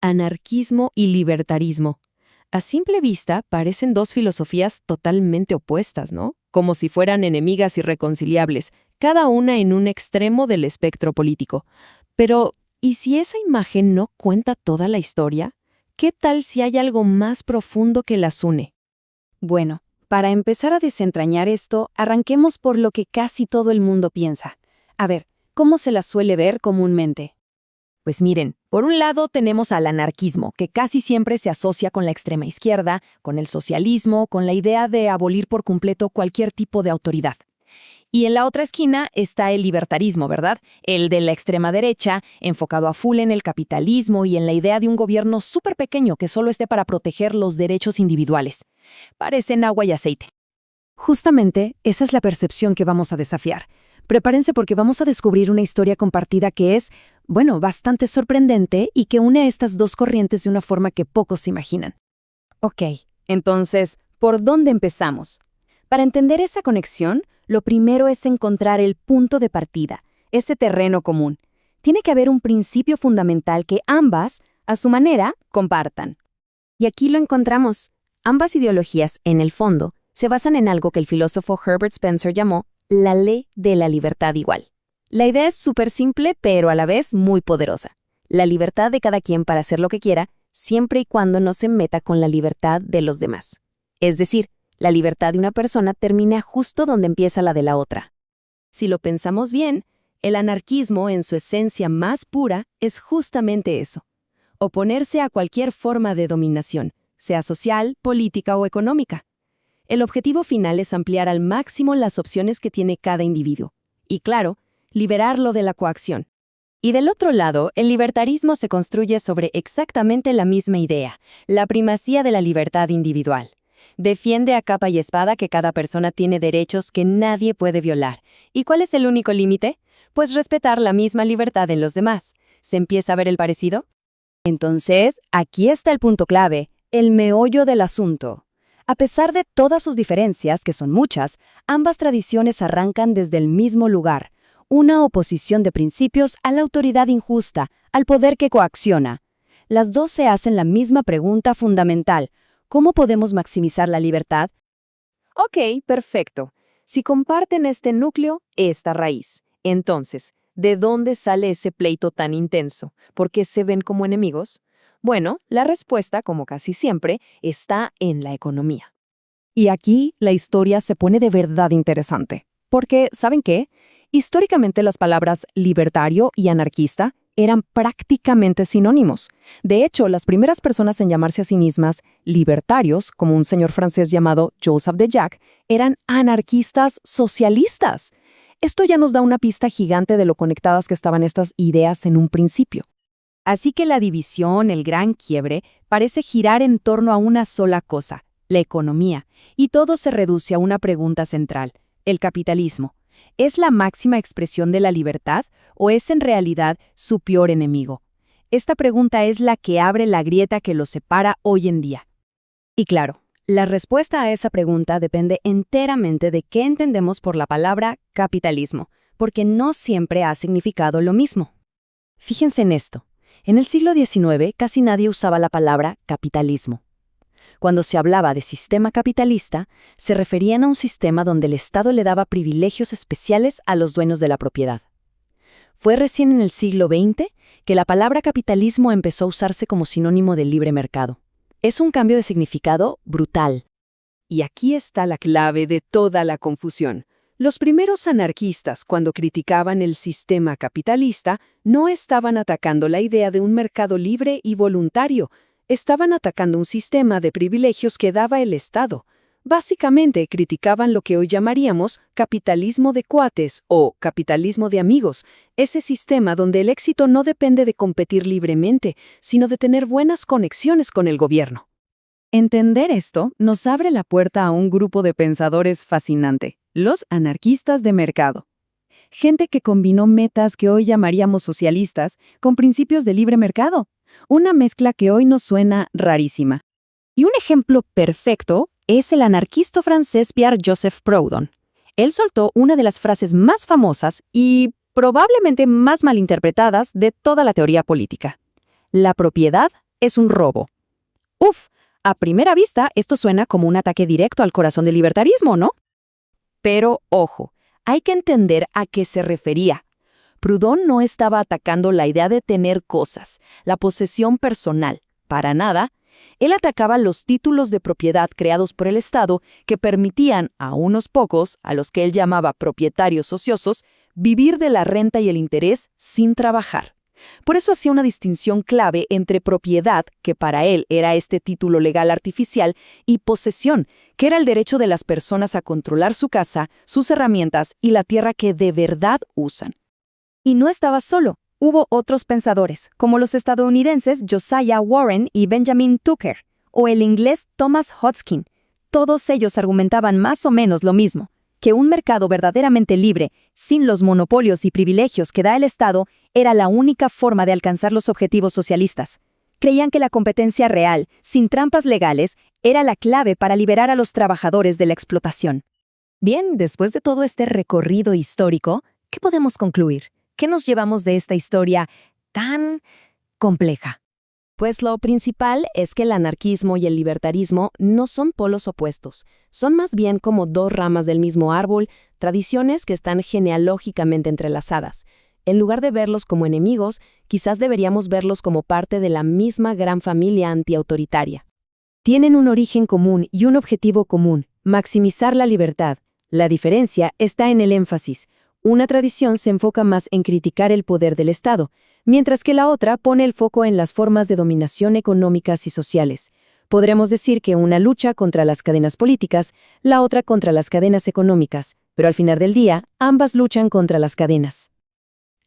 Anarquismo y libertarismo. A simple vista parecen dos filosofías totalmente opuestas, ¿no? Como si fueran enemigas irreconciliables, cada una en un extremo del espectro político. Pero, ¿y si esa imagen no cuenta toda la historia? ¿Qué tal si hay algo más profundo que las une? Bueno, para empezar a desentrañar esto, arranquemos por lo que casi todo el mundo piensa. A ver, ¿cómo se las suele ver comúnmente? Pues miren, por un lado tenemos al anarquismo, que casi siempre se asocia con la extrema izquierda, con el socialismo, con la idea de abolir por completo cualquier tipo de autoridad. Y en la otra esquina está el libertarismo, ¿verdad? El de la extrema derecha, enfocado a full en el capitalismo y en la idea de un gobierno súper pequeño que solo esté para proteger los derechos individuales. Parecen agua y aceite. Justamente, esa es la percepción que vamos a desafiar. Prepárense porque vamos a descubrir una historia compartida que es, bastante sorprendente y que une a estas dos corrientes de una forma que pocos se imaginan. Ok, entonces, ¿por dónde empezamos? Para entender esa conexión, lo primero es encontrar el punto de partida, ese terreno común. Tiene que haber un principio fundamental que ambas, a su manera, compartan. Y aquí lo encontramos. Ambas ideologías, en el fondo, se basan en algo que el filósofo Herbert Spencer llamó la ley de la libertad igual. La idea es súper simple, pero a la vez muy poderosa. La libertad de cada quien para hacer lo que quiera, siempre y cuando no se meta con la libertad de los demás. Es decir, la libertad de una persona termina justo donde empieza la de la otra. Si lo pensamos bien, el anarquismo en su esencia más pura es justamente eso: oponerse a cualquier forma de dominación, sea social, política o económica. El objetivo final es ampliar al máximo las opciones que tiene cada individuo. Y claro, liberarlo de la coacción. Y del otro lado, el libertarismo se construye sobre exactamente la misma idea, la primacía de la libertad individual. Defiende a capa y espada que cada persona tiene derechos que nadie puede violar. ¿Y cuál es el único límite? Pues respetar la misma libertad en los demás. ¿Se empieza a ver el parecido? Entonces, aquí está el punto clave, el meollo del asunto. A pesar de todas sus diferencias, que son muchas, ambas tradiciones arrancan desde el mismo lugar: una oposición de principios a la autoridad injusta, al poder que coacciona. Las dos se hacen la misma pregunta fundamental: ¿cómo podemos maximizar la libertad? Ok, perfecto. Si comparten este núcleo, esta raíz, entonces, ¿de dónde sale ese pleito tan intenso? ¿Por qué se ven como enemigos? Bueno, la respuesta, como casi siempre, está en la economía. Y aquí la historia se pone de verdad interesante. Porque, ¿saben qué? Históricamente las palabras libertario y anarquista eran prácticamente sinónimos. De hecho, las primeras personas en llamarse a sí mismas libertarios, como un señor francés llamado Joseph de Jacques, eran anarquistas socialistas. Esto ya nos da una pista gigante de lo conectadas que estaban estas ideas en un principio. Así que la división, el gran quiebre, parece girar en torno a una sola cosa: la economía, y todo se reduce a una pregunta central: el capitalismo. ¿Es la máxima expresión de la libertad o es en realidad su peor enemigo? Esta pregunta es la que abre la grieta que los separa hoy en día. Y claro, la respuesta a esa pregunta depende enteramente de qué entendemos por la palabra capitalismo, porque no siempre ha significado lo mismo. Fíjense en esto. En el siglo XIX casi nadie usaba la palabra capitalismo. Cuando se hablaba de sistema capitalista, se referían a un sistema donde el Estado le daba privilegios especiales a los dueños de la propiedad. Fue recién en el siglo XX que la palabra capitalismo empezó a usarse como sinónimo de libre mercado. Es un cambio de significado brutal. Y aquí está la clave de toda la confusión. Los primeros anarquistas, cuando criticaban el sistema capitalista, no estaban atacando la idea de un mercado libre y voluntario. Estaban atacando un sistema de privilegios que daba el Estado. Básicamente criticaban lo que hoy llamaríamos capitalismo de cuates o capitalismo de amigos, ese sistema donde el éxito no depende de competir libremente, sino de tener buenas conexiones con el gobierno. Entender esto nos abre la puerta a un grupo de pensadores fascinante: los anarquistas de mercado. Gente que combinó metas que hoy llamaríamos socialistas con principios de libre mercado. Una mezcla que hoy nos suena rarísima. Y un ejemplo perfecto es el anarquista francés Pierre-Joseph Proudhon. Él soltó una de las frases más famosas y probablemente más malinterpretadas de toda la teoría política: la propiedad es un robo. Uf, a primera vista esto suena como un ataque directo al corazón del libertarismo, ¿no? Pero, ojo, hay que entender a qué se refería. Proudhon no estaba atacando la idea de tener cosas, la posesión personal, para nada. Él atacaba los títulos de propiedad creados por el Estado que permitían a unos pocos, a los que él llamaba propietarios ociosos, vivir de la renta y el interés sin trabajar. Por eso hacía una distinción clave entre propiedad, que para él era este título legal artificial, y posesión, que era el derecho de las personas a controlar su casa, sus herramientas y la tierra que de verdad usan. Y no estaba solo. Hubo otros pensadores, como los estadounidenses Josiah Warren y Benjamin Tucker, o el inglés Thomas Hodgkin. Todos ellos argumentaban más o menos lo mismo, que un mercado verdaderamente libre, sin los monopolios y privilegios que da el Estado, era la única forma de alcanzar los objetivos socialistas. Creían que la competencia real, sin trampas legales, era la clave para liberar a los trabajadores de la explotación. Bien, después de todo este recorrido histórico, ¿qué podemos concluir? ¿Qué nos llevamos de esta historia tan compleja? Pues lo principal es que el anarquismo y el libertarismo no son polos opuestos, son más bien como dos ramas del mismo árbol, tradiciones que están genealógicamente entrelazadas. En lugar de verlos como enemigos, quizás deberíamos verlos como parte de la misma gran familia antiautoritaria. Tienen un origen común y un objetivo común, maximizar la libertad. La diferencia está en el énfasis. Una tradición se enfoca más en criticar el poder del Estado, mientras que la otra pone el foco en las formas de dominación económicas y sociales. Podremos decir que una lucha contra las cadenas políticas, la otra contra las cadenas económicas, pero al final del día, ambas luchan contra las cadenas.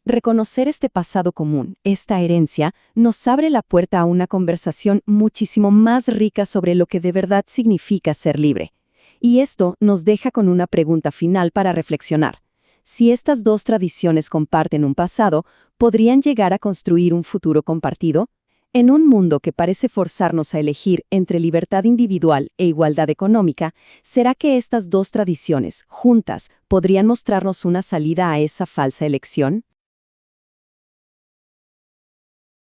Reconocer este pasado común, esta herencia, nos abre la puerta a una conversación muchísimo más rica sobre lo que de verdad significa ser libre. Y esto nos deja con una pregunta final para reflexionar. Si estas dos tradiciones comparten un pasado, ¿podrían llegar a construir un futuro compartido? En un mundo que parece forzarnos a elegir entre libertad individual e igualdad económica, ¿será que estas dos tradiciones, juntas, podrían mostrarnos una salida a esa falsa elección?